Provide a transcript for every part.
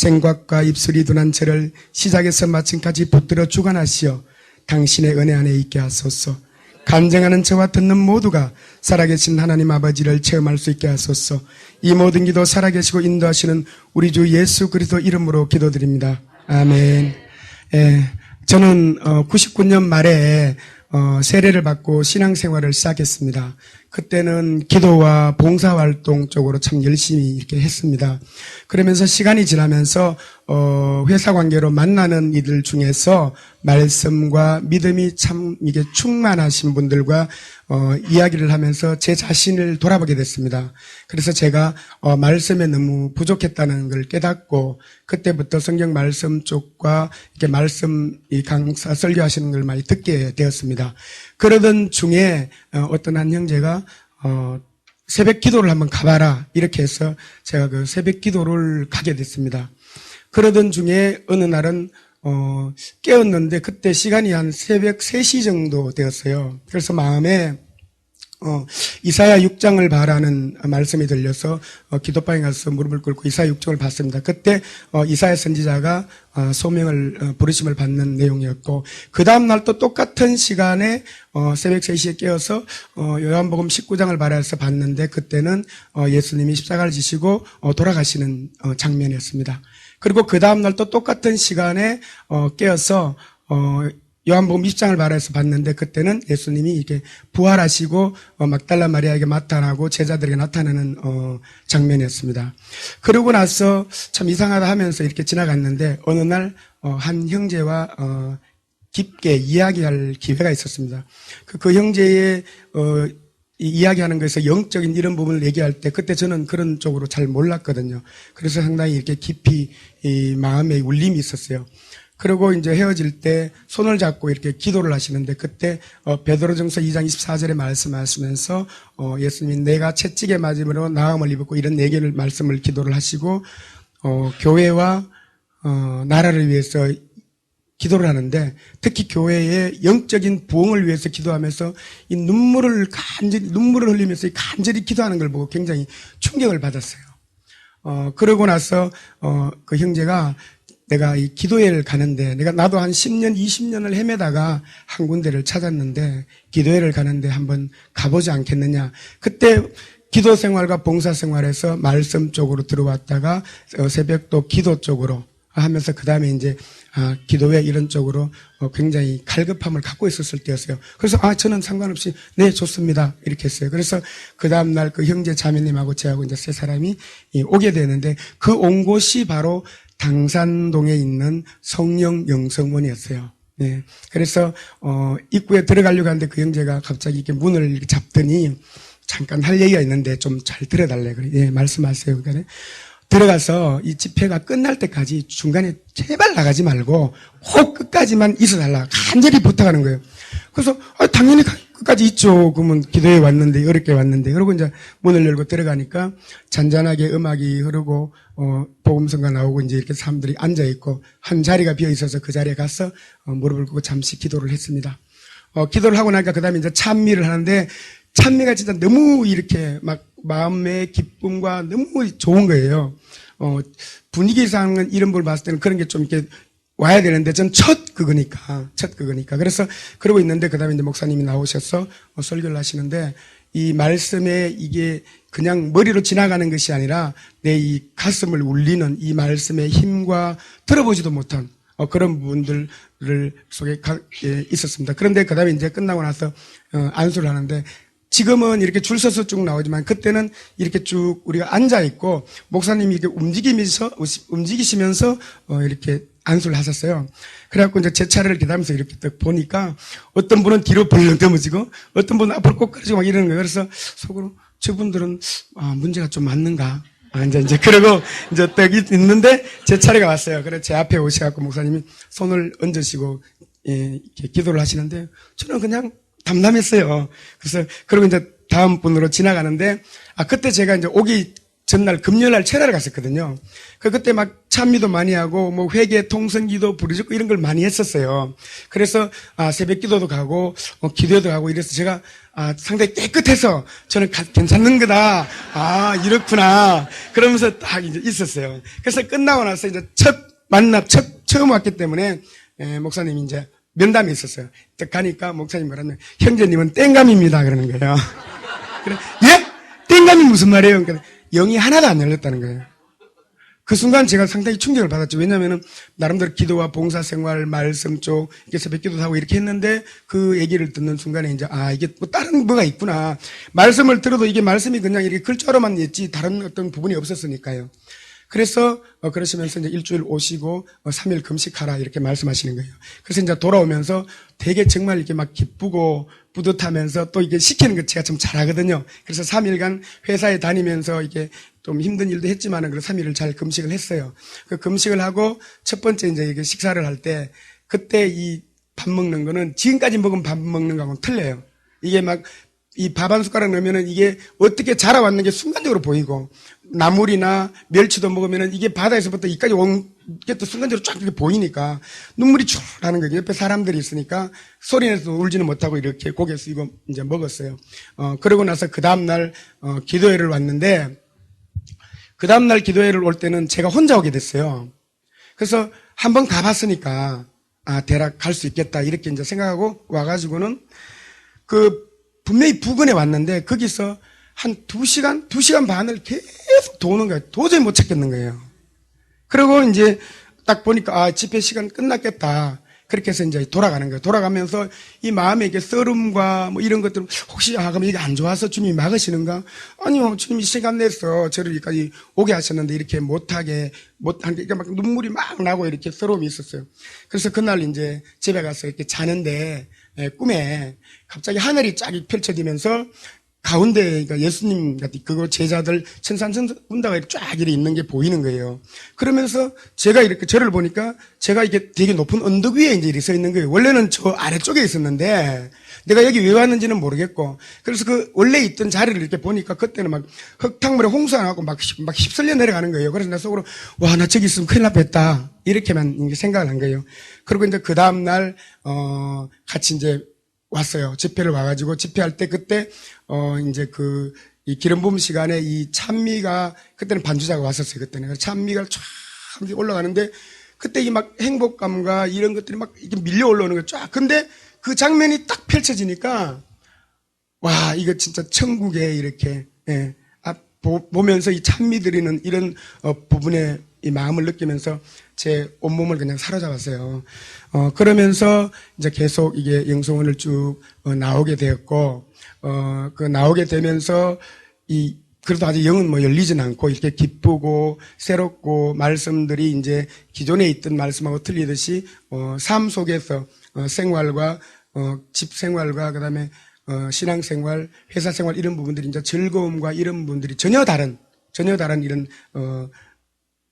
생각과 입술이 둔한 저를 시작에서 마침까지 붙들어 주관하시어 당신의 은혜 안에 있게 하소서. 간증하는 저와 듣는 모두가 살아계신 하나님 아버지를 체험할 수 있게 하소서. 이 모든 기도 살아계시고 인도하시는 우리 주 예수 그리스도 이름으로 기도드립니다. 아멘. 저는 99년 말에 세례를 받고 신앙생활을 시작했습니다. 그때는 기도와 봉사활동 쪽으로 참 열심히 이렇게 했습니다. 그러면서 시간이 지나면서 회사 관계로 만나는 이들 중에서 말씀과 믿음이 참 이게 충만하신 분들과 이야기를 하면서 제 자신을 돌아보게 됐습니다. 그래서 제가 말씀에 너무 부족했다는 걸 깨닫고 그때부터 성경 말씀 쪽과 이렇게 말씀 이 강사 설교하시는 걸 많이 듣게 되었습니다. 그러던 중에 어떤 한 형제가 새벽 기도를 한번 가봐라 이렇게 해서 제가 그 새벽 기도를 가게 됐습니다. 그러던 중에 어느 날은 깨었는데 그때 시간이 한 새벽 3시 정도 되었어요. 그래서 마음에 이사야 6장을 봐라는 말씀이 들려서 기도방에 가서 무릎을 꿇고 이사야 6장을 봤습니다. 그때 이사야 선지자가 소명을 부르심을 받는 내용이었고 그 다음 날 또 똑같은 시간에 새벽 3시에 깨어서 요한복음 19장을 봐라해서 봤는데 그때는 예수님이 십자가를 지시고 돌아가시는 장면이었습니다. 그리고 그 다음 날 또 똑같은 시간에 깨어서 요한복음 20장을 말해서 봤는데 그때는 예수님이 이렇게 부활하시고 막달라 마리아에게 나타나고 제자들에게 나타나는 장면이었습니다. 그러고 나서 참 이상하다 하면서 이렇게 지나갔는데 어느 날 한 형제와 깊게 이야기할 기회가 있었습니다. 그 형제의 이야기하는 것에서 영적인 이런 부분을 얘기할 때 그때 저는 그런 쪽으로 잘 몰랐거든요. 그래서 상당히 이렇게 깊이 이 마음에 울림이 있었어요. 그리고 이제 헤어질 때 손을 잡고 이렇게 기도를 하시는데 그때 베드로전서 2장 24절에 말씀하시면서 예수님이 내가 채찍에 맞음으로 나음을 입었고 이런 4개를 말씀을 기도를 하시고 교회와 나라를 위해서 기도를 하는데 특히 교회의 영적인 부흥을 위해서 기도하면서 이 눈물을 흘리면서 간절히 기도하는 걸 보고 굉장히 충격을 받았어요. 그러고 나서 그 형제가 내가 이 기도회를 가는데 나도 한 10년, 20년을 헤매다가 한 군데를 찾았는데 기도회를 가는데 한번 가보지 않겠느냐. 그때 기도 생활과 봉사 생활에서 말씀 쪽으로 들어왔다가 새벽도 기도 쪽으로 하면서 그 다음에 이제 기도회 이런 쪽으로 굉장히 갈급함을 갖고 있었을 때였어요. 그래서 저는 상관없이 네 좋습니다 이렇게 했어요. 그래서 그 다음날 그 형제 자매님하고 저하고 이제 3사람이 오게 되는데 그 온 곳이 바로 당산동에 있는 성령 영성원이었어요. 네. 그래서 입구에 들어가려고 하는데 그 형제가 갑자기 이렇게 문을 이렇게 잡더니 잠깐 할 얘기가 있는데 좀 잘 들어달래. 그래. 예, 말씀하세요. 그러니까 들어가서 이 집회가 끝날 때까지 중간에 제발 나가지 말고 꼭 끝까지만 있어달라. 간절히 부탁하는 거예요. 그래서 당연히 끝까지 있죠. 그러면 기도에 왔는데 어렵게 왔는데 그러고 이제 문을 열고 들어가니까 잔잔하게 음악이 흐르고 복음성가 나오고 이제 이렇게 사람들이 앉아 있고 한 자리가 비어 있어서 그 자리에 가서 무릎을 꿇고 잠시 기도를 했습니다. 기도를 하고 나니까 그다음에 이제 찬미를 하는데 찬미가 진짜 너무 이렇게 막 마음의 기쁨과 너무 좋은 거예요. 분위기상은 이런 걸 봤을 때는 그런 게 좀 이렇게 와야 되는데 전 첫 그거니까. 그래서 그러고 있는데 그 다음에 이제 목사님이 나오셔서 설교를 하시는데 이 말씀에 이게 그냥 머리로 지나가는 것이 아니라 내 이 가슴을 울리는 이 말씀의 힘과 들어보지도 못한 그런 부분들 속에 있었습니다. 그런데 그 다음에 이제 끝나고 나서 안수를 하는데 지금은 이렇게 줄 서서 쭉 나오지만 그때는 이렇게 쭉 우리가 앉아있고 목사님이 이렇게 움직이시면서 이렇게 안수를 하셨어요. 그래갖고 이제 제 차례를 기다리면서 이렇게 딱 보니까 어떤 분은 뒤로 벌렁 넘어지고 어떤 분은 앞으로 꼭 가지고 막 이러는 거예요. 그래서 속으로 저분들은 문제가 좀 맞는가. 이제 그러고 이제 딱 있는데 제 차례가 왔어요. 그래서 제 앞에 오셔갖고 목사님이 손을 얹으시고 이렇게 기도를 하시는데 저는 그냥 담담했어요. 그래서 그리고 이제 다음 분으로 지나가는데 그때 제가 이제 오기 전날 금요일날 철야를 갔었거든요. 그때 막 찬미도 많이 하고 뭐 회개 통성기도 부르짖고 이런 걸 많이 했었어요. 그래서 새벽 기도도 가고 기도도 가고 이래서 제가 상당히 깨끗해서 저는 괜찮는 거다. 이렇구나. 그러면서 딱 이제 있었어요. 그래서 끝나고 나서 이제 처음 왔기 때문에 목사님이 이제 면담이 있었어요. 딱 가니까 목사님 뭐라면 형제님은 땡감입니다 그러는 거예요. 그래, 예? 땡감이 무슨 말이에요? 그러니까 영이 하나도 안 열렸다는 거예요. 그 순간 제가 상당히 충격을 받았죠. 왜냐면은 나름대로 기도와 봉사생활, 말씀 쪽 이렇게 새벽 기도도 하고 이렇게 했는데 그 얘기를 듣는 순간에 이제 이게 뭐 다른 뭐가 있구나. 말씀을 들어도 이게 말씀이 그냥 이렇게 글자로만 있지 다른 어떤 부분이 없었으니까요. 그래서 그러시면서 이제 일주일 오시고 3일 금식하라 이렇게 말씀하시는 거예요. 그래서 이제 돌아오면서 되게 정말 이렇게 막 기쁘고 뿌듯하면서 또 이게 시키는 거 제가 좀 잘하거든요. 그래서 3일간 회사에 다니면서 이게 좀 힘든 일도 했지만은 그 3일을 잘 금식을 했어요. 그 금식을 하고 첫 번째 이제 이게 식사를 할 때 그때 이 밥 먹는 거는 지금까지 먹은 밥 먹는 거하고는 틀려요. 이게 막 이 밥 한 숟가락 넣으면은 이게 어떻게 자라왔는 게 순간적으로 보이고 나물이나 멸치도 먹으면은 이게 바다에서부터 이까지 온 게 또 순간적으로 쫙 이렇게 보이니까 눈물이 쭉 나는 거예요. 옆에 사람들이 있으니까 소리내서 울지는 못하고 이렇게 고개 숙이고 이제 먹었어요. 그러고 나서 그 다음날 기도회를 왔는데 그 다음날 기도회를 올 때는 제가 혼자 오게 됐어요. 그래서 한번 가봤으니까 대략 갈 수 있겠다 이렇게 이제 생각하고 와가지고는 분명히 부근에 왔는데 거기서 한 2시간 반을 계속 도는 거예요. 도저히 못 찾겠는 거예요. 그리고 이제 딱 보니까 집회 시간 끝났겠다. 그렇게 해서 이제 돌아가는 거예요. 돌아가면서 이 마음에 이게 썰음과 뭐 이런 것들 혹시 그럼 이게 안 좋아서 주님이 막으시는가? 아니요. 주님이 시간 내서 저를 여기까지 오게 하셨는데 이렇게 못하게 그러니까 막 눈물이 막 나고 이렇게 서러움이 있었어요. 그래서 그날 이제 집에 가서 이렇게 자는데 꿈에 갑자기 하늘이 쫙 펼쳐지면서 가운데, 그러니까 예수님 같은 그거 제자들 천산천군다가 쫙 이렇게 있는 게 보이는 거예요. 그러면서 제가 이렇게 저를 보니까 제가 이게 되게 높은 언덕 위에 이제 이렇게 서 있는 거예요. 원래는 저 아래쪽에 있었는데 내가 여기 왜 왔는지는 모르겠고 그래서 그 원래 있던 자리를 이렇게 보니까 그때는 막 흙탕물에 홍수가 나고 막 휩쓸려 내려가는 거예요. 그래서 내 속으로 나 저기 있으면 큰일 날 뻔했다. 이렇게만 생각을 한 거예요. 그리고 이제 그 다음날, 같이 이제 왔어요. 집회를 와가지고 집회할 때 그때 이제 이 기름 부음 시간에 이 찬미가 그때는 반주자가 왔었어요. 그때는 찬미가 쫙 올라가는데 그때 이 막 행복감과 이런 것들이 막 이렇게 밀려 올라오는 거 쫙. 근데 그 장면이 딱 펼쳐지니까 와 이거 진짜 천국에 이렇게 보면서 이 찬미 드리는 이런 부분에 이 마음을 느끼면서 제 온몸을 그냥 사로잡았어요. 그러면서 이제 계속 이게 영성원을 쭉 나오게 되었고, 그 나오게 되면서 그래도 아직 영은 뭐 열리진 않고 이렇게 기쁘고 새롭고 말씀들이 이제 기존에 있던 말씀하고 틀리듯이, 삶 속에서 생활과, 집 생활과 그다음에 신앙생활, 회사생활 이런 부분들이 이제 즐거움과 이런 부분들이 전혀 다른 이런,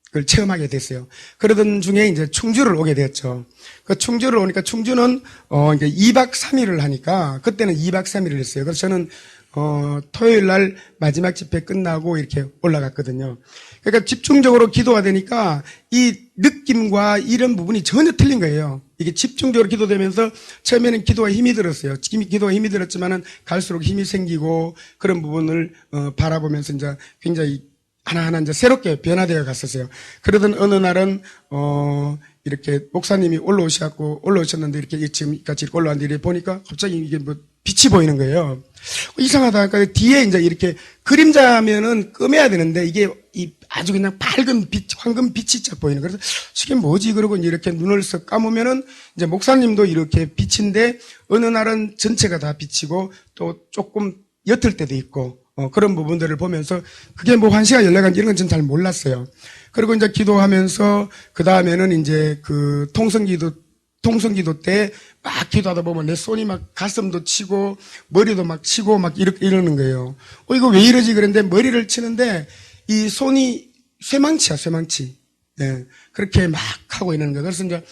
그걸 체험하게 됐어요. 그러던 중에 이제 충주를 오게 되었죠. 그 충주를 오니까 충주는, 이제 2박 3일을 하니까 그때는 2박 3일을 했어요. 그래서 저는, 토요일 날 마지막 집회 끝나고 이렇게 올라갔거든요. 그러니까 집중적으로 기도가 되니까 이 느낌과 이런 부분이 전혀 틀린 거예요. 이게 집중적으로 기도되면서 처음에는 기도가 힘이 들었어요. 기도가 힘이 들었지만은 갈수록 힘이 생기고 그런 부분을, 바라보면서 이제 굉장히 하나하나 이제 새롭게 변화되어 갔었어요. 그러던 어느 날은, 이렇게 목사님이 올라오셨는데 이렇게 지금 같이 올라왔는데 이렇게 보니까 갑자기 이게 뭐 빛이 보이는 거예요. 이상하다. 그러니까 뒤에 이제 이렇게 그림자면은 끄매야 되는데 이게 아주 그냥 밝은 빛, 황금 빛이 쫙 보이는 거예요. 그래서 이게 뭐지? 그러고 이렇게 눈을 쓱 감으면은 이제 목사님도 이렇게 빛인데 어느 날은 전체가 다 빛이고 또 조금 옅을 때도 있고 그런 부분들을 보면서 그게 뭐 환시가 열려간 이런 건 전 잘 몰랐어요. 그리고 이제 기도하면서 그 다음에는 이제 그 통성기도 때 막 기도하다 보면 내 손이 막 가슴도 치고 머리도 막 치고 막 이러는 거예요. 이거 왜 이러지? 그런데 머리를 치는데 이 손이 쇠망치야, 쇠망치. 네. 그렇게 막 하고 있는 거예요. 그래서 이제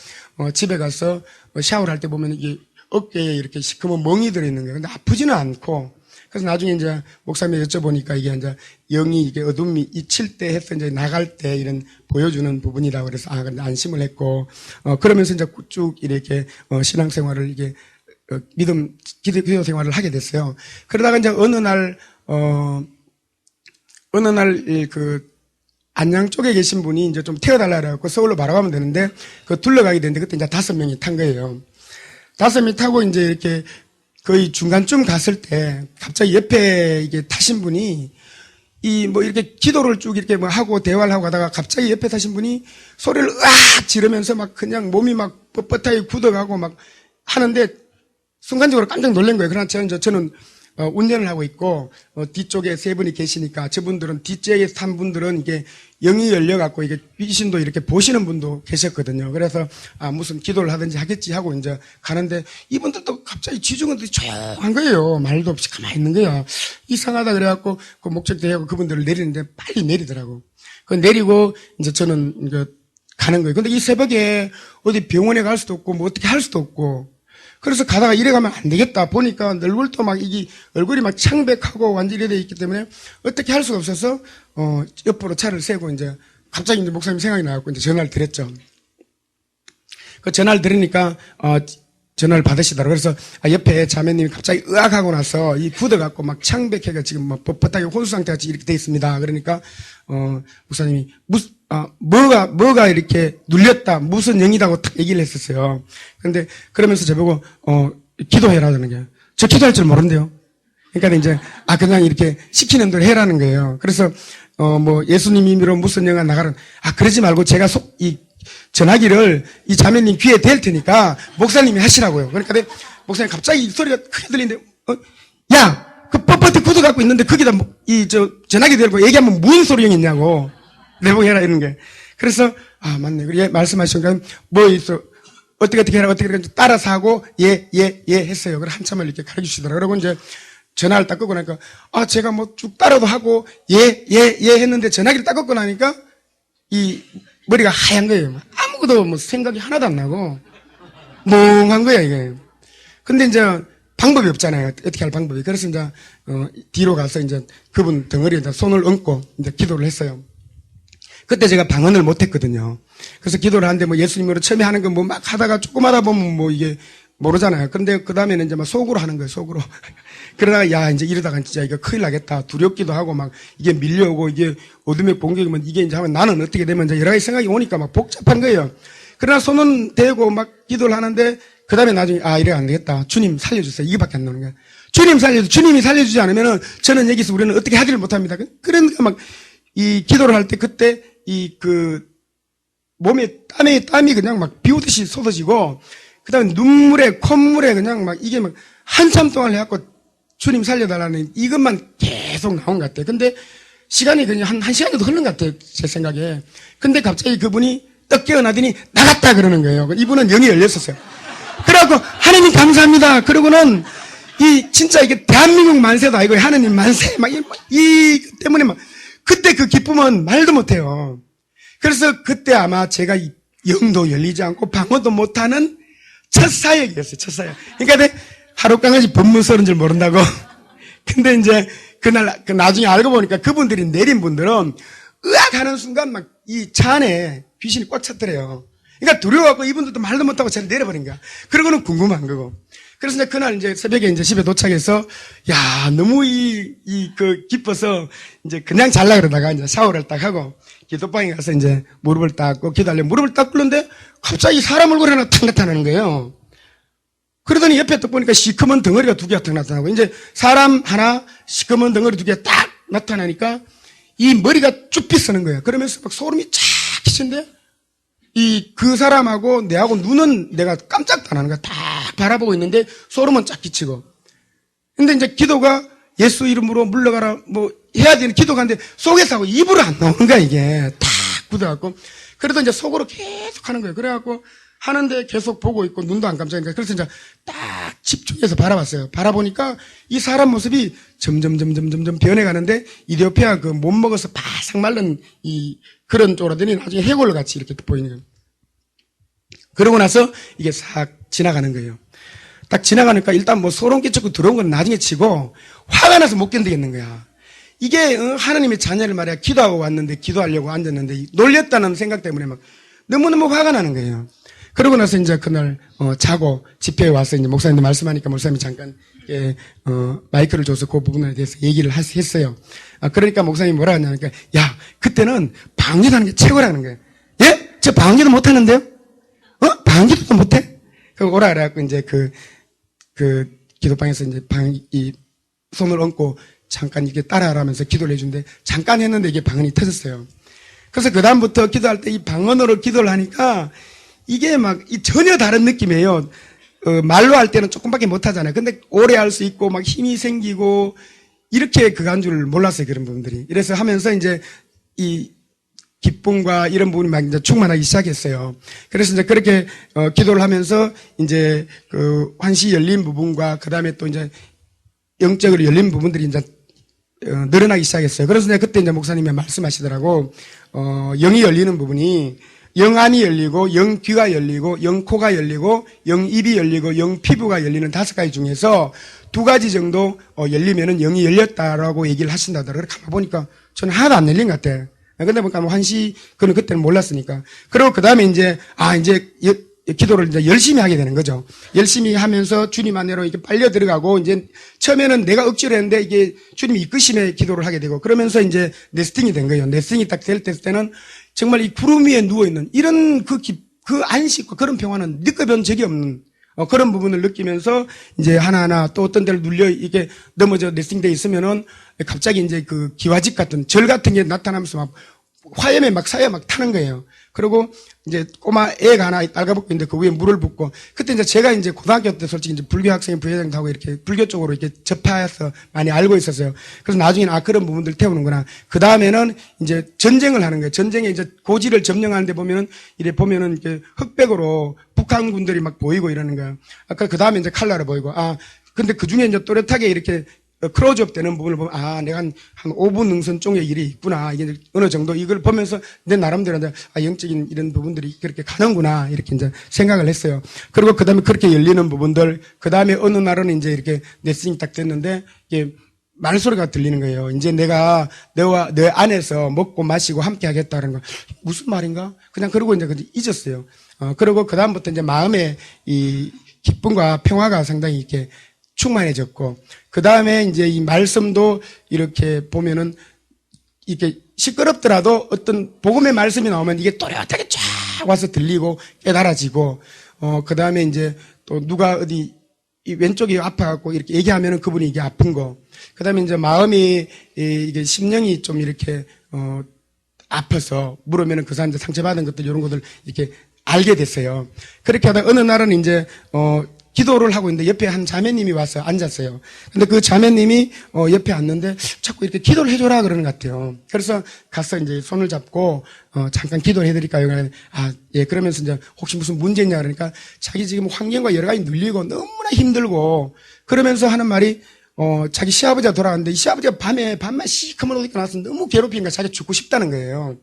집에 가서 샤워를 할 때 보면 이게 어깨에 이렇게 시커먼 멍이 들어있는 거예요. 근데 아프지는 않고 그래서 나중에 이제 목사님이 여쭤보니까 이게 이제 영이 이게 어둠이 칠 때 해서 이제 나갈 때 이런 보여주는 부분이라고 그래서 안심을 했고, 그러면서 이제 쭉 이렇게, 신앙생활을 이게, 기도 생활을 하게 됐어요. 그러다가 이제 어느 날, 안양 쪽에 계신 분이 이제 좀 태워달라 그래갖고 서울로 바로 가면 되는데, 둘러가게 됐는데 그때 이제 5명이 탄 거예요. 5명이 타고 이제 이렇게 거의 중간쯤 갔을 때 갑자기 옆에 이게 타신 분이 이렇게 기도를 쭉 이렇게 하고 대화를 하고 가다가 갑자기 옆에 타신 분이 소리를 으악 지르면서 막 그냥 몸이 막 뻣뻣하게 굳어가고 막 하는데 순간적으로 깜짝 놀란 거예요. 그러나 저는 운전을 하고 있고, 뒤쪽에 3분이 계시니까 저분들은 뒷좌에 탄 분들은 이게 영이 열려갖고 이게 귀신도 이렇게 보시는 분도 계셨거든요. 그래서, 무슨 기도를 하든지 하겠지 하고 이제 가는데 이분들도 갑자기 지중원들이 조용한 거예요. 말도 없이 가만히 있는 거야. 이상하다 그래갖고 그 목적지하고 그분들을 내리는데 빨리 내리더라고. 그 내리고 이제 저는 이제 가는 거예요. 근데 이 새벽에 어디 병원에 갈 수도 없고 뭐 어떻게 할 수도 없고 그래서 가다가 이래 가면 안 되겠다 보니까 얼굴도 막 얼굴이 막 창백하고 완전히 이래 있기 때문에 어떻게 할 수가 없어서, 옆으로 차를 세고 이제 갑자기 이제 목사님 생각이 나갖고 이제 전화를 드렸죠. 그 전화를 드리니까, 전화를 받으시더라고요. 그래서 옆에 자매님이 갑자기 으악 하고 나서 굳어갖고 막 창백해가 지금 막 뻣뻣하게 혼수 상태같이 이렇게 돼 있습니다. 그러니까, 목사님이 뭐가 이렇게 눌렸다, 무슨 영이다고 딱 얘기를 했었어요. 근데 그러면서 저보고, 기도해라 하는 거예요. 저 기도할 줄 모른대요. 그러니까 이제, 그냥 이렇게 시키는 대로 해라는 거예요. 그래서, 예수님 임의로 무슨 영가 나가라. 그러지 말고 제가 전화기를 이 자매님 귀에 댈 테니까 목사님이 하시라고요. 그러니까 목사님 갑자기 소리가 크게 들리는데, 야! 그 뻣뻣히 굳어갖고 있는데 거기다 전화기 대고 얘기하면 무슨 소리가 있냐고. 내보고 해라 이런 게. 그래서 맞네. 그래 말씀하시니까 어떻게 해라 따라서 하고 예 했어요. 그래 한참을 이렇게 가르쳐 주시더라고요. 그리고 이제 전화를 딱 끄고 나니까 제가 쭉 따라도 하고 예 했는데 전화기를 딱 끄고 나니까 이 머리가 하얀 거예요. 아무것도 생각이 하나도 안 나고 멍한 거야 이게. 근데 이제 방법이 없잖아요. 어떻게 할 방법이. 그래서 이제 뒤로 가서 이제 그분 덩어리에 손을 얹고 이제 기도를 했어요. 그때 제가 방언을 못했거든요. 그래서 기도를 하는데 예수님으로 처음에 하는 거 막 하다가 조금 하다 보면 이게 모르잖아요. 근데 그 다음에는 이제 속으로 하는 거예요, 속으로. 그러다가 이제 이러다가 진짜 이거 큰일 나겠다. 두렵기도 하고 막 이게 밀려오고 이게 어둠의 공격이면 이게 이제 하면 나는 어떻게 되면 이제 여러 가지 생각이 오니까 막 복잡한 거예요. 그러나 손은 대고 막 기도를 하는데 그 다음에 나중에 이래 안 되겠다. 주님 살려주세요. 이거밖에 안 나오는 거야. 주님이 살려주지 않으면은 저는 여기서 우리는 어떻게 하지를 못합니다. 그러니까 막 이 기도를 할 때 그때 몸에 땀이 그냥 막 비 오듯이 쏟아지고 그 다음에 눈물에 콧물에 그냥 막 이게 막 한참 동안 해갖고 주님 살려달라는 이것만 계속 나온 것 같아요. 근데 시간이 그냥 한 시간 정도 흐른 것 같아요. 제 생각에. 근데 갑자기 그분이 떡 깨어나더니 나갔다 그러는 거예요. 이분은 영이 열렸었어요. 그래갖고 하나님 감사합니다. 그러고는 진짜 이게 대한민국 만세도 아니고 하나님 만세 때문에 그때 그 기쁨은 말도 못해요. 그래서 그때 아마 제가 영도 열리지 않고 방어도 못하는 첫 사역이었어요. 첫 사역. 그러니까 하루 강아지 법문 서는 줄 모른다고. 근데 이제 그날 나중에 알고 보니까 그분들이 내린 분들은 으악 하는 순간 막 이 차 안에 귀신이 꽉 찼더래요. 그러니까 두려워갖고 이분들도 말도 못하고 차를 내려버린 거야. 그러고는 궁금한 거고. 그래서 이제 그날 이제 새벽에 이제 집에 도착해서, 너무 기뻐서 이제 그냥 잘라 그러다가 이제 샤워를 딱 하고 기도방에 가서 이제 무릎을 닦고 기도하려고 무릎을 딱 꿇는데 갑자기 사람 얼굴 하나 탁 나타나는 거예요. 그러더니 옆에 딱 보니까 시커먼 덩어리가 2개가 딱 나타나고 이제 사람 하나 시커먼 덩어리 2개 딱 나타나니까 이 머리가 쭈삐 쓰는 거예요. 그러면서 막 소름이 쫙 끼친데 그 사람하고 내하고 눈은 내가 깜짝도 안 하는 거야. 딱 바라보고 있는데 소름은 쫙 끼치고. 근데 이제 기도가 예수 이름으로 물러가라 해야 되는 기도가 하는데 속에서 하고 입으로 안 나오는 거야 이게. 딱 굳어갖고. 그래도 이제 속으로 계속 하는 거예요. 그래갖고 하는데 계속 보고 있고 눈도 안 깜짝이니까. 그래서 이제 딱 집중해서 바라봤어요. 바라보니까 이 사람 모습이 점점 변해가는데 이디오피아 못 먹어서 바삭 말른 그런 쪽으로 더니 나중에 해골 같이 이렇게 보이는 거예요. 그러고 나서 이게 싹 지나가는 거예요. 딱 지나가니까 일단 뭐 소름 끼쳤고 들어온 건 나중에 치고 화가 나서 못 견디겠는 거야. 이게 하나님의 자녀를 말이야 기도하고 왔는데 기도하려고 앉았는데 놀렸다는 생각 때문에 막 너무너무 화가 나는 거예요. 그러고 나서 이제 그날 자고 집회에 와서 이제 목사님도 말씀하니까 목사님이 잠깐 마이크를 줘서 그 부분에 대해서 얘기를 했어요. 그러니까 목사님이 뭐라 하냐니까 야 그때는 방언하는 게 최고라는 거예요. 예? 저 방언도 못 하는데요? 방언도 못해? 그 오라 그래갖고 이제 그 기도방에서 이제 이 손을 얹고 잠깐 이렇게 따라하라면서 기도를 해준데 잠깐 했는데 이게 방언이 터졌어요. 그래서 그다음부터 기도할 때 이 방언으로 기도를 하니까 이게 막 전혀 다른 느낌이에요. 말로 할 때는 조금밖에 못 하잖아요. 근데 오래 할 수 있고 막 힘이 생기고 이렇게 그거 한 줄 몰랐어요. 그런 부분들이. 이래서 하면서 이제 이 기쁨과 이런 부분이 막 이제 충만하기 시작했어요. 그래서 이제 그렇게 기도를 하면서 이제 그 환시 열린 부분과 그 다음에 또 이제 영적으로 열린 부분들이 이제 늘어나기 시작했어요. 그래서 이제 그때 이제 목사님이 말씀하시더라고, 영이 열리는 부분이 영안이 열리고, 영귀가 열리고, 영코가 열리고, 영입이 열리고, 영피부가 열리는 5가지 중에서 2가지 정도 열리면은 영이 열렸다라고 얘기를 하신다더라고요. 가만 보니까 저는 하나도 안 열린 것 같아. 근데 보니까 뭐 한시, 그는 그때는 몰랐으니까. 그리고 그 다음에 이제, 이제 기도를 이제 열심히 하게 되는 거죠. 열심히 하면서 주님 안으로 이렇게 빨려 들어가고, 이제 처음에는 내가 억지로 했는데 이게 주님이 이끄심에 기도를 하게 되고, 그러면서 이제 네스팅이 된 거예요. 네스팅이 딱 될 때는 정말 이 구름 위에 누워있는 이런 그 안식과 그런 평화는 느껴본 적이 없는 그런 부분을 느끼면서 이제 하나하나 또 어떤 데를 눌려 이게 넘어져 네스팅돼 있으면은 갑자기 이제 그 기와집 같은 절 같은 게 나타나면서 막 화염에 막 사에 막 타는 거예요. 그리고 이제 꼬마 애가 하나 빨가벗고 있는데 그 위에 물을 붓고 그때 이제 제가 이제 고등학교 때 솔직히 이제 불교 학생 부회장도 하고 이렇게 불교 쪽으로 이렇게 접해서 많이 알고 있었어요. 그래서 나중에는 그런 부분들 태우는구나. 그 다음에는 이제 전쟁을 하는 거예요. 전쟁에 이제 고지를 점령하는데 보면은 이래 보면은 이렇게 흑백으로 북한군들이 막 보이고 이러는 거예요. 아까 그 다음에 이제 칼라로 보이고 근데 그 중에 이제 또렷하게 이렇게 클로즈업 되는 부분을 보면, 내가 한 5분 능선 쪽에 일이 있구나. 이게 어느 정도 이걸 보면서 내 나름대로 영적인 이런 부분들이 그렇게 가는구나. 이렇게 이제 생각을 했어요. 그리고 그 다음에 그렇게 열리는 부분들, 그 다음에 어느 날은 이제 이렇게 네스팅이 딱 됐는데, 이게 말소리가 들리는 거예요. 이제 내가 너와 너 안에서 먹고 마시고 함께 하겠다는 거. 무슨 말인가? 그냥 그러고 이제 잊었어요. 그리고 그 다음부터 이제 마음에 이 기쁨과 평화가 상당히 이렇게 충만해졌고, 그 다음에 이제 이 말씀도 이렇게 보면은 이렇게 시끄럽더라도 어떤 복음의 말씀이 나오면 이게 또렷하게 쫙 와서 들리고 깨달아지고, 그 다음에 이제 또 누가 어디 이 왼쪽이 아파갖고 이렇게 얘기하면은 그분이 이게 아픈 거, 그 다음에 이제 마음이 이게 심령이 좀 이렇게 아파서 물으면은 그 사람들 상처받은 것들 이런 것들 이렇게 알게 됐어요. 그렇게 하다 어느 날은 이제 기도를 하고 있는데 옆에 한 자매님이 와서 앉았어요. 근데 그 자매님이 옆에 앉는데 자꾸 이렇게 기도를 해줘라 그러는 것 같아요. 그래서 가서 이제 손을 잡고 잠깐 기도를 해드릴까요? 예. 그러면서 이제 혹시 무슨 문제 있냐 그러니까 자기 지금 환경과 여러 가지 눌리고 너무나 힘들고 그러면서 하는 말이 자기 시아버지가 돌아왔는데 이 시아버지가 밤만 시커먼 옷 입고 나와서 너무 괴롭히니까 자기가 죽고 싶다는 거예요.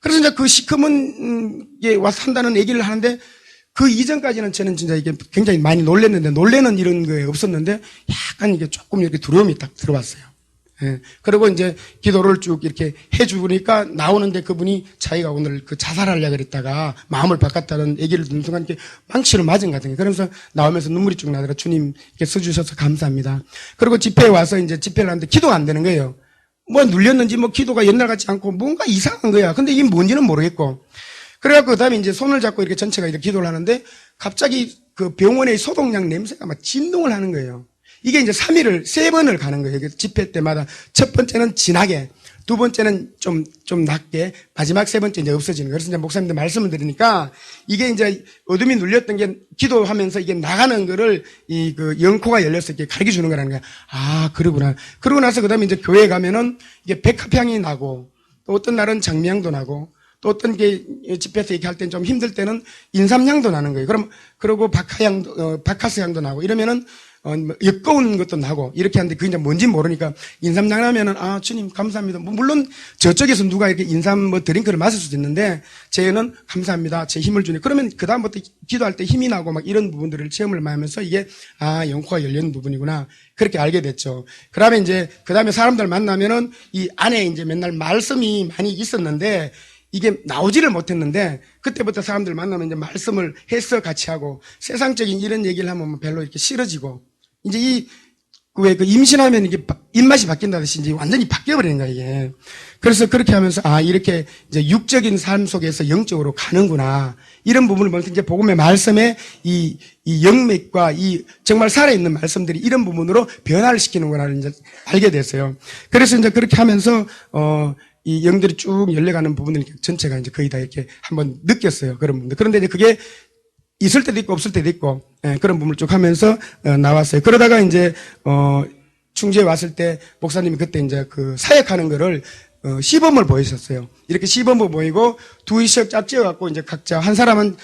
그래서 이제 그 시커먼 게 와서 한다는 얘기를 하는데 그 이전까지는 저는 진짜 이게 굉장히 많이 놀랬는데, 놀래는 이런 거에 없었는데, 약간 이게 조금 이렇게 두려움이 딱 들어왔어요. 예. 그리고 이제 기도를 쭉 이렇게 해주니까 나오는데 그분이 자기가 오늘 그 자살하려고 그랬다가 마음을 바꿨다는 얘기를 듣는 순간 이렇게 망치로 맞은 것 같은 거예요. 그러면서 나오면서 눈물이 쭉 나더라. 주님 이렇게 써주셔서 감사합니다. 그리고 집회에 와서 이제 집회를 하는데 기도가 안 되는 거예요. 뭐 눌렸는지 뭐 기도가 옛날 같지 않고 뭔가 이상한 거야. 근데 이게 뭔지는 모르겠고. 그래갖고 그 다음에 이제 손을 잡고 이렇게 전체가 이렇게 기도를 하는데 갑자기 그 병원의 소독약 냄새가 막 진동을 하는 거예요. 이게 이제 3번을 가는 거예요. 집회 때마다. 첫 번째는 진하게, 두 번째는 좀 낮게, 마지막 3번째 이제 없어지는 거예요. 그래서 이제 목사님들 말씀을 드리니까 이게 이제 어둠이 눌렸던 게 기도하면서 이게 나가는 거를 그 영코가 열려서 이렇게 가르쳐 주는 거라는 거야. 그러구나. 그러고 나서 그 다음에 이제 교회에 가면은 이게 백합향이 나고 또 어떤 날은 장미향도 나고 또 어떤 게 집회에서 얘기할 때는 좀 힘들 때는 인삼향도 나는 거예요. 그러고 박하스 향도 나고 이러면은 뭐 엮어온 것도 나고 이렇게 하는데 그게 이제 뭔지 모르니까 인삼장 하면은 주님 감사합니다. 뭐 물론 저쪽에서 누가 이렇게 인삼 뭐 드링크를 마실 수도 있는데 저는 감사합니다. 제 힘을 주네. 그러면 그 다음부터 기도할 때 힘이 나고 막 이런 부분들을 체험을 많이 하면서 이게 영코가 열리는 부분이구나 그렇게 알게 됐죠. 그다음에 이제 그다음에 사람들 만나면은 이 안에 이제 맨날 말씀이 많이 있었는데 이게 나오지를 못했는데 그때부터 사람들 만나면 이제 말씀을 해서 같이 하고 세상적인 이런 얘기를 하면 별로 이렇게 싫어지고 이제 왜 그 임신하면 이게 입맛이 바뀐다듯이 이제 완전히 바뀌어버리는 거야, 이게. 그래서 그렇게 하면서, 이렇게 이제 육적인 삶 속에서 영적으로 가는구나. 이런 부분을 보면서 이제 복음의 말씀에 이 영맥과 이 정말 살아있는 말씀들이 이런 부분으로 변화를 시키는구나를 이제 알게 됐어요. 그래서 이제 그렇게 하면서, 이 영들이 쭉 열려가는 부분들 전체가 이제 거의 다 이렇게 한번 느꼈어요. 그런 부분들. 그런데 이제 그게 있을 때도 있고 없을 때도 있고 그런 부분을 쭉 하면서 나왔어요. 그러다가 이제 충주에 왔을 때 목사님이 그때 이제 그 사역하는 거를 시범을 보이셨어요. 이렇게 시범을 보이고 두 시역 짝 지어갖고 이제 각자 한 사람은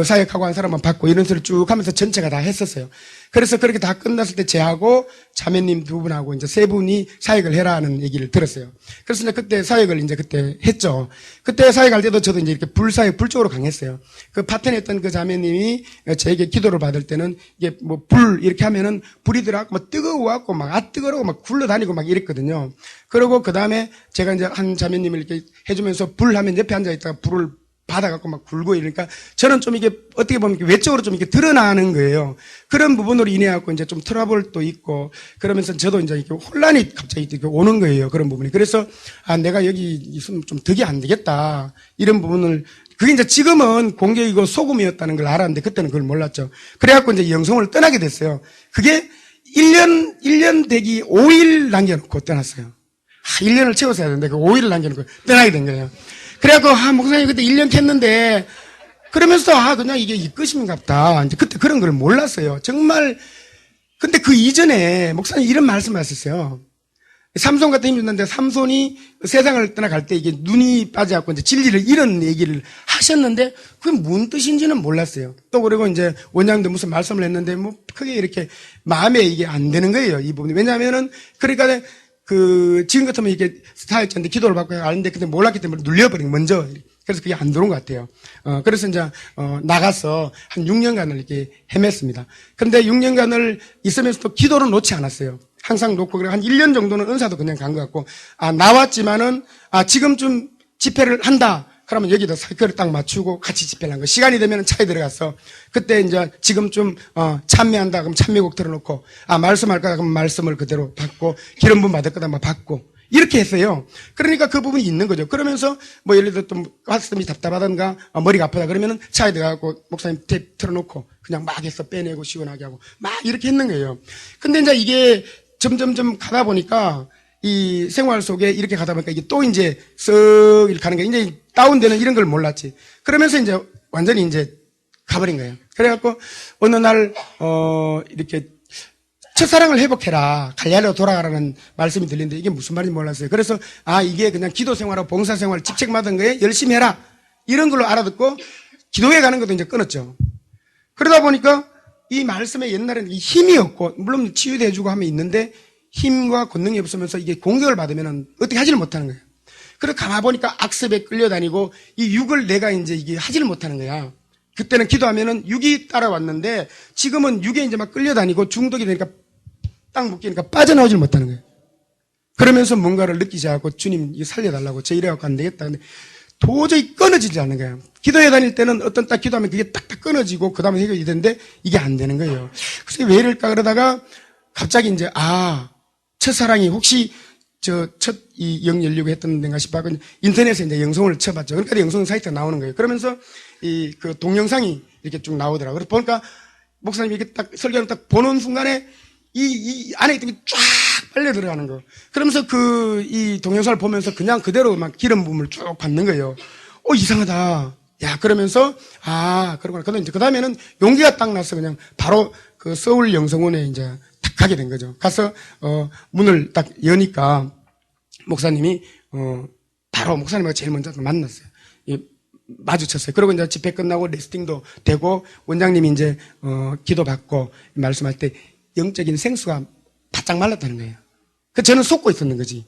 사역하고 한 사람은 받고 이런 소리를 쭉 하면서 전체가 다 했었어요. 그래서 그렇게 다 끝났을 때 제하고 자매님 두 분하고 이제 세 분이 사역을 해라는 얘기를 들었어요. 그래서 이제 그때 사역을 이제 그때 했죠. 그때 사역할 때도 저도 이제 이렇게 불 쪽으로 강했어요. 그 파트너 했던 그 자매님이 저에게 기도를 받을 때는 이게 뭐 불 이렇게 하면은 불이 들어가고 막 뜨거워갖고 막 뜨거워 막 굴러다니고 막 이랬거든요. 그리고 그 다음에 제가 이제 한 자매님을 이렇게 해주면서 불 하면 옆에 앉아있다가 불을 받아갖고 막 굴고 이러니까 저는 좀 이게 어떻게 보면 외적으로 좀 이렇게 드러나는 거예요. 그런 부분으로 인해갖고 이제 좀 트러블도 있고 그러면서 저도 이제 이렇게 혼란이 갑자기 이렇게 오는 거예요. 그런 부분이. 그래서 내가 여기 있으면 좀 덕이 안 되겠다. 이런 부분을 그게 이제 지금은 공격이고 소금이었다는 걸 알았는데 그때는 그걸 몰랐죠. 그래갖고 이제 영성을 떠나게 됐어요. 그게 1년 되기 5일 남겨놓고 떠났어요. 1년을 채웠어야 되는데 그 5일을 남겨놓고 떠나게 된 거예요. 그래갖고, 목사님 그때 1년 캤는데, 그러면서, 그냥 이게 끝인갑다. 이제 그때 그런 걸 몰랐어요. 정말, 근데 그 이전에, 목사님 이런 말씀 하셨어요. 삼손 같은 힘이 있는데, 삼손이 세상을 떠나갈 때 이게 눈이 빠져갖고 이제 진리를 이런 얘기를 하셨는데, 그게 뭔 뜻인지는 몰랐어요. 또 그리고 이제 원장도 무슨 말씀을 했는데, 뭐, 크게 이렇게 마음에 이게 안 되는 거예요. 이 부분이. 왜냐하면은, 그러니까, 지금 같으면 이렇게 사역자인데 기도를 받고 아는데 근데 몰랐기 때문에 눌려버린 먼저. 그래서 그게 안 들어온 것 같아요. 그래서 이제, 나가서 한 6년간을 이렇게 헤맸습니다. 근데 6년간을 있으면서도 기도를 놓지 않았어요. 항상 놓고, 그리고 한 1년 정도는 은사도 그냥 간 것 같고, 나왔지만은, 지금쯤 집회를 한다. 그러면 여기다 사이클을 딱 맞추고 같이 집회를 한 거. 시간이 되면 차에 들어가서 그때 이제 지금 좀 참여한다 그럼 참여곡 틀어놓고 말씀할 거다 그럼 말씀을 그대로 받고 기름 부음 받을 거다 막 받고 이렇게 했어요. 그러니까 그 부분이 있는 거죠. 그러면서 뭐 예를 들어 또 가슴이 답답하던가 머리가 아프다 그러면은 차에 들어가고 목사님 테이프 틀어놓고 그냥 막 해서 빼내고 시원하게 하고 막 이렇게 했는 거예요. 근데 이제 이게 점점점 가다 보니까 이 생활 속에 이렇게 가다 보니까 이게 또 이제 쓱 이렇게 가는 게 이제 다운되는 이런 걸 몰랐지. 그러면서 이제 완전히 이제 가버린 거예요. 그래갖고 어느 날, 이렇게 첫사랑을 회복해라. 갈릴리로 돌아가라는 말씀이 들리는데 이게 무슨 말인지 몰랐어요. 그래서 이게 그냥 기도 생활하고 봉사 생활 직책받은 거에 열심히 해라. 이런 걸로 알아듣고 기도회 가는 것도 이제 끊었죠. 그러다 보니까 이 말씀에 옛날에는 이 힘이 없고 물론 치유도 해주고 하면 있는데 힘과 권능이 없으면서 이게 공격을 받으면 어떻게 하지를 못하는 거예요. 그래서 가만보니까 악습에 끌려다니고 이 육을 내가 이제 이게 하지를 못하는 거야. 그때는 기도하면은 육이 따라왔는데 지금은 육에 이제 막 끌려다니고 중독이 되니까 딱 묶이니까 빠져나오질 못하는 거예요. 그러면서 뭔가를 느끼지 않고 주님 이거 살려달라고 저 이래갖고 안 되겠다. 근데 도저히 끊어지지 않는 거예요. 기도해 다닐 때는 어떤 딱 기도하면 그게 딱딱 끊어지고 그 다음에 해결이 되는데 이게 안 되는 거예요. 그래서 왜 이럴까 그러다가 갑자기 이제 첫사랑이 혹시 이 영 열리고 했던 데인가 싶어서 인터넷에 이제 영성을 쳐봤죠. 그러니까 영성 사이트가 나오는 거예요. 그러면서 그 동영상이 이렇게 쭉 나오더라고요. 그래서 보니까 목사님이 이렇게 딱 설교를 딱 보는 순간에 이 안에 있던 게 쫙 빨려 들어가는 거. 그러면서 이 동영상을 보면서 그냥 그대로 막 기름 부음을 쭉 받는 거예요. 이상하다. 야, 그러면서, 그러구나. 근데 이제 그 다음에는 용기가 딱 나서 그냥 바로 그 서울 영성원에 이제 딱 가게 된 거죠. 가서, 문을 딱 여니까 목사님이, 바로 목사님과 제일 먼저 만났어요. 마주쳤어요. 그리고 이제 집회 끝나고 레스팅도 되고 원장님이 이제, 기도 받고 말씀할 때 영적인 생수가 바짝 말랐다는 거예요. 그 저는 속고 있었는 거지.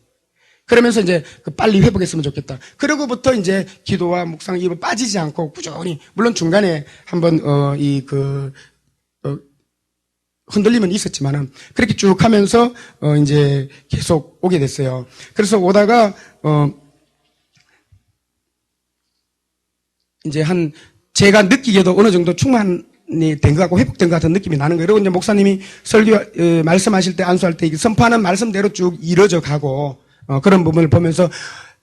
그러면서 이제 빨리 회복했으면 좋겠다. 그러고부터 이제 기도와 묵상 입에 빠지지 않고 꾸준히, 물론 중간에 한번 흔들림은 있었지만은 그렇게 쭉 하면서 이제 계속 오게 됐어요. 그래서 오다가 이제 제가 느끼기에도 어느 정도 충만이 된 것 같고 회복된 것 같은 느낌이 나는 거예요. 그리고 이제 목사님이 설교 말씀하실 때 안수할 때 선포하는 말씀대로 쭉 이루어져 가고 그런 부분을 보면서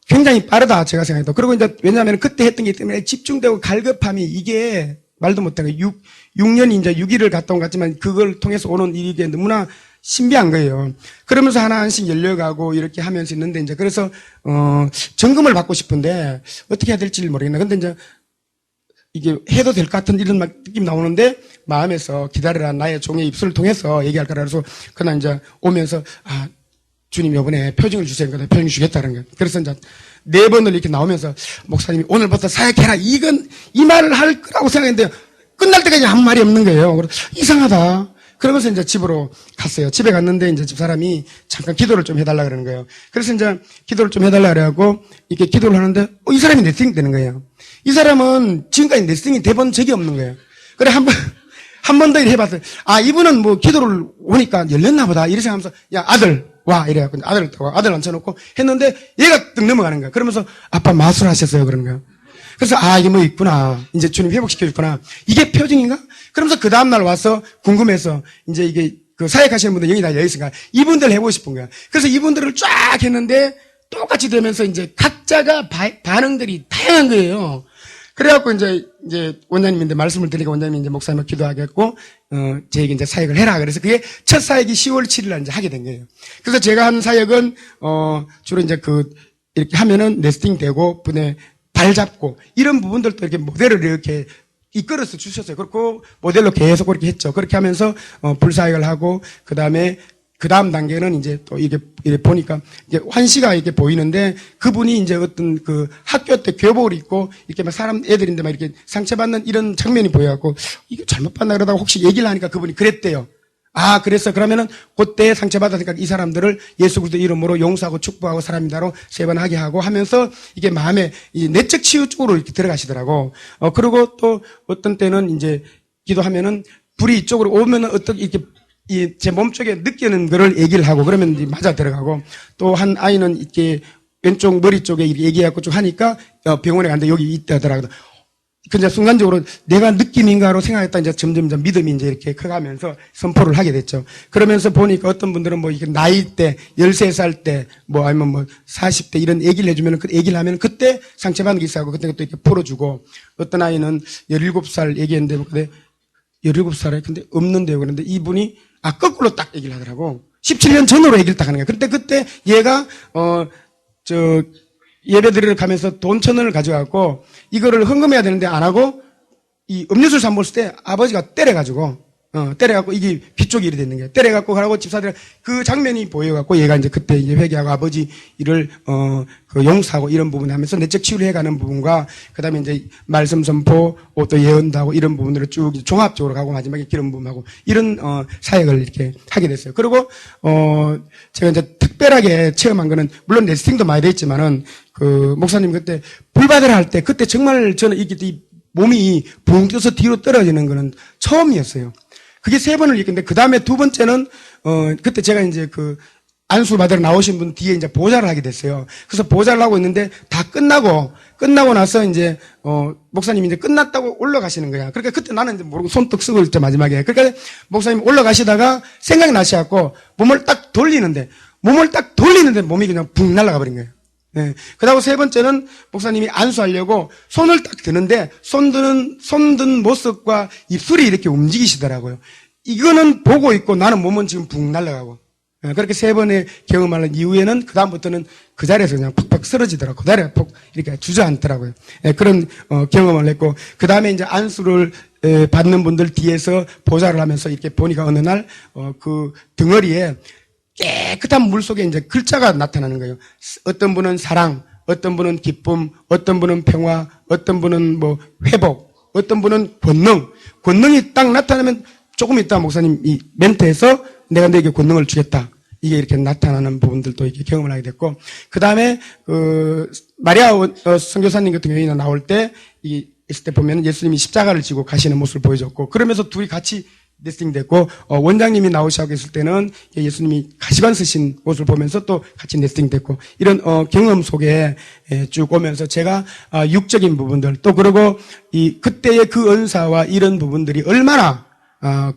굉장히 빠르다 제가 생각해도. 그리고 이제 왜냐하면 그때 했던 게 때문에 집중되고 갈급함이 이게 말도 못하는 거예요. 6년이 이제 6일을 갔다 온 것 같지만 그걸 통해서 오는 일이 너무나 신비한 거예요. 그러면서 하나씩 열려가고 이렇게 하면서 있는데 이제 그래서 점검을 받고 싶은데 어떻게 해야 될지 모르겠네. 근데 이제 이게 해도 될 것 같은 이런 느낌이 나오는데 마음에서 기다려라 나의 종의 입술을 통해서 얘기할 거라 그래서 그날 이제 오면서 주님 이번에 표징을 주세요. 표징 주겠다는 거예요. 그래서 이제 4번을 이렇게 나오면서 목사님이 오늘부터 사역해라. 이 말을 할 거라고 생각했는데 끝날 때까지 아무 말이 없는 거예요. 이상하다. 그러면서 이제 집으로 갔어요. 집에 갔는데 이제 집사람이 잠깐 기도를 좀 해달라 그러는 거예요. 그래서 이제 기도를 좀 해달라 그래갖고 이렇게 기도를 하는데 이 사람이 네스팅 되는 거예요. 이 사람은 지금까지 네스팅이 돼본 적이 없는 거예요. 그래 한 번 더 해봤어요. 이분은 뭐 기도를 오니까 열렸나 보다. 이렇게 생각하면서 야 아들 와 이래갖고 아들을 타고 아들 앉혀놓고 했는데 얘가 뜩 넘어가는 거야. 그러면서 아빠 마술하셨어요 그러는 거야. 그래서 이게 뭐 있구나. 이제 주님 회복시켜줬구나. 이게 표징인가? 그러면서 그 다음날 와서 궁금해서 이제 이게 사역하시는 분들 여기 다 여있으니까 이분들 해보고 싶은 거야. 그래서 이분들을 쫙 했는데 똑같이 되면서 이제 각자가 반응들이 다양한 거예요. 그래갖고 이제 원장님인데 말씀을 드리니까 원장님이 이제 목사님을 기도하겠고, 저에게 이제 사역을 해라. 그래서 그게 첫 사역이 10월 7일 날 이제 하게 된 거예요. 그래서 제가 한 사역은, 주로 이제 이렇게 하면은 네스팅 되고, 분에 발 잡고, 이런 부분들도 이렇게 모델을 이렇게 이끌어서 주셨어요. 그리고 모델로 계속 그렇게 했죠. 그렇게 하면서, 불사역을 하고, 그 다음 단계는 이제 또 이게 보니까 이제 환시가 이렇게 보이는데 그분이 이제 어떤 학교 때 교복을 입고 이렇게 막 애들인데 막 이렇게 상처받는 이런 장면이 보여갖고 이거 잘못 봤나 그러다가 혹시 얘기를 하니까 그분이 그랬대요. 그래서 그러면은 그때 상처받았으니까 이 사람들을 예수 그리스도 이름으로 용서하고 축복하고 사람이다로 세번하게 하고 하면서 이게 마음에 이제 내적 치유 쪽으로 이렇게 들어가시더라고. 그리고 또 어떤 때는 이제 기도하면은 불이 이쪽으로 오면은 어떻게 이렇게 제 몸쪽에 느끼는 거를 얘기를 하고 그러면 이제 맞아 들어가고 또 한 아이는 이렇게 왼쪽 머리 쪽에 얘기하고 좀 하니까 병원에 갔는데 여기 있다더라고요. 근데 순간적으로 내가 느낌인가로 생각했다 이제 점점 믿음이 이제 이렇게 커가면서 선포를 하게 됐죠. 그러면서 보니까 어떤 분들은 뭐 이렇게 나이 때 13살 때 뭐 아니면 뭐 40대 이런 얘기를 해주면 그 얘기를 하면 그때 상처받는 게 있어하고 그때 또 이렇게 풀어주고 어떤 아이는 17살 얘기했는데 근데 17살에 근데 없는데요. 그런데 이분이 거꾸로 딱 얘기를 하더라고. 17년 전으로 얘기를 딱 하는 거야. 그때 얘가, 예배 드리러 가면서 돈 1,000원을 가져가고, 이거를 헌금해야 되는데 안 하고, 이 음료수를 사 먹을 때 아버지가 때려가지고, 때려갖고 이게 빗쪽이 이래 됐는 거야. 때려갖고 가라고 집사들 그 장면이 보여갖고 얘가 이제 그때 이제 회개하고 아버지 일을, 용서하고 이런 부분 하면서 내적 치유를 해가는 부분과 그 다음에 이제 말씀 선포, 또 예언도 하고 이런 부분으로 쭉 종합적으로 가고 마지막에 기름 부음하고 이런, 사역을 이렇게 하게 됐어요. 그리고, 제가 이제 특별하게 체험한 거는 물론 레스팅도 많이 됐지만은 목사님 그때 불바다를 할 때 그때 정말 저는 이게 몸이 붕 떠서 뒤로 떨어지는 거는 처음이었어요. 그게 3번을 읽었는데, 그 다음에 2번째는, 그때 제가 이제 안수 받으러 나오신 분 뒤에 이제 보좌를 하게 됐어요. 그래서 보좌를 하고 있는데, 다 끝나고 나서 이제, 목사님이 이제 끝났다고 올라가시는 거야. 그러니까 그때 나는 이제 모르고 손떡 쓰고 있죠, 마지막에. 그러니까 목사님 올라가시다가 생각이 나셔갖고, 몸을 딱 돌리는데, 몸이 그냥 붕 날아가 버린 거예요. 네. 그 다음에 3번째는 목사님이 안수하려고 손을 딱 드는데 손 든 모습과 입술이 이렇게 움직이시더라고요. 이거는 보고 있고 나는 몸은 지금 붕 날아가고. 네. 그렇게 3번의 경험을 한 이후에는 그다음부터는 그 자리에서 그냥 팍팍 쓰러지더라고요. 그 자리에 푹 이렇게 주저앉더라고요. 네. 그런 경험을 했고 그 다음에 이제 안수를 받는 분들 뒤에서 보좌를 하면서 이렇게 보니까 어느 날 그 덩어리에 깨끗한 물 속에 이제 글자가 나타나는 거예요. 어떤 분은 사랑, 어떤 분은 기쁨, 어떤 분은 평화, 어떤 분은 뭐 회복, 어떤 분은 권능이 딱 나타나면 조금 있다 목사님 이 멘트에서 내가 너에게 권능을 주겠다. 이게 이렇게 나타나는 부분들도 이렇게 경험을 하게 됐고, 그 다음에 마리아 선교사님 같은 경우에 나올 때 있을 때 보면 예수님이 십자가를 지고 가시는 모습을 보여줬고, 그러면서 둘이 같이 네스팅됐고, 원장님이 나오시고 있을 때는 예수님이 가시관 쓰신 모습을 보면서 또 같이 네스팅됐고, 이런 경험 속에 쭉 오면서 제가 육적인 부분들, 또 그리고 그때의 그 은사와 이런 부분들이 얼마나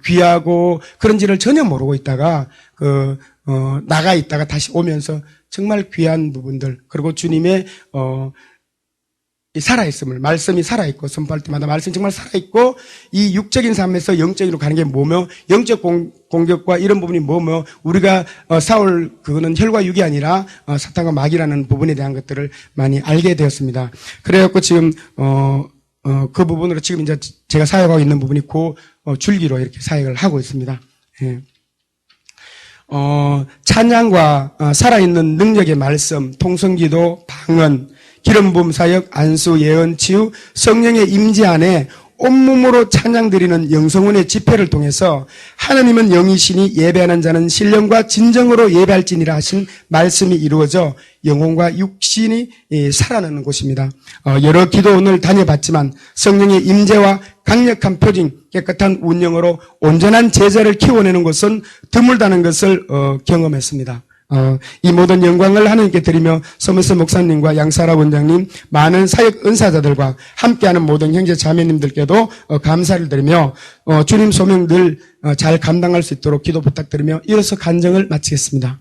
귀하고 그런지를 전혀 모르고 있다가 나가 있다가 다시 오면서 정말 귀한 부분들, 그리고 주님의 이 살아있음을, 말씀이 살아있고, 선포할 때마다 말씀이 정말 살아있고, 이 육적인 삶에서 영적으로 가는 게 뭐며, 영적 공격과 이런 부분이 뭐며, 우리가 싸울 그거는 혈과 육이 아니라 사탄과 마귀라는 부분에 대한 것들을 많이 알게 되었습니다. 그래갖고 지금 그 부분으로 지금 이제 제가 사역하고 있는 부분이 줄기로 이렇게 사역을 하고 있습니다. 예. 찬양과 살아있는 능력의 말씀, 통성기도, 방언, 기름 부음 사역, 안수, 예언, 치유, 성령의 임재 안에 온몸으로 찬양드리는 영성원의 집회를 통해서 하나님은 영이시니 예배하는 자는 신령과 진정으로 예배할지니라 하신 말씀이 이루어져 영혼과 육신이 살아나는 곳입니다. 여러 기도원을 다녀봤지만 성령의 임재와 강력한 표징, 깨끗한 운영으로 온전한 제자를 키워내는 것은 드물다는 것을 경험했습니다. 이 모든 영광을 하나님께 드리며 서머스 목사님과 양사라 원장님, 많은 사역 은사자들과 함께하는 모든 형제 자매님들께도 감사를 드리며 주님 소명 늘 잘 감당할 수 있도록 기도 부탁드리며 이로써 간증을 마치겠습니다.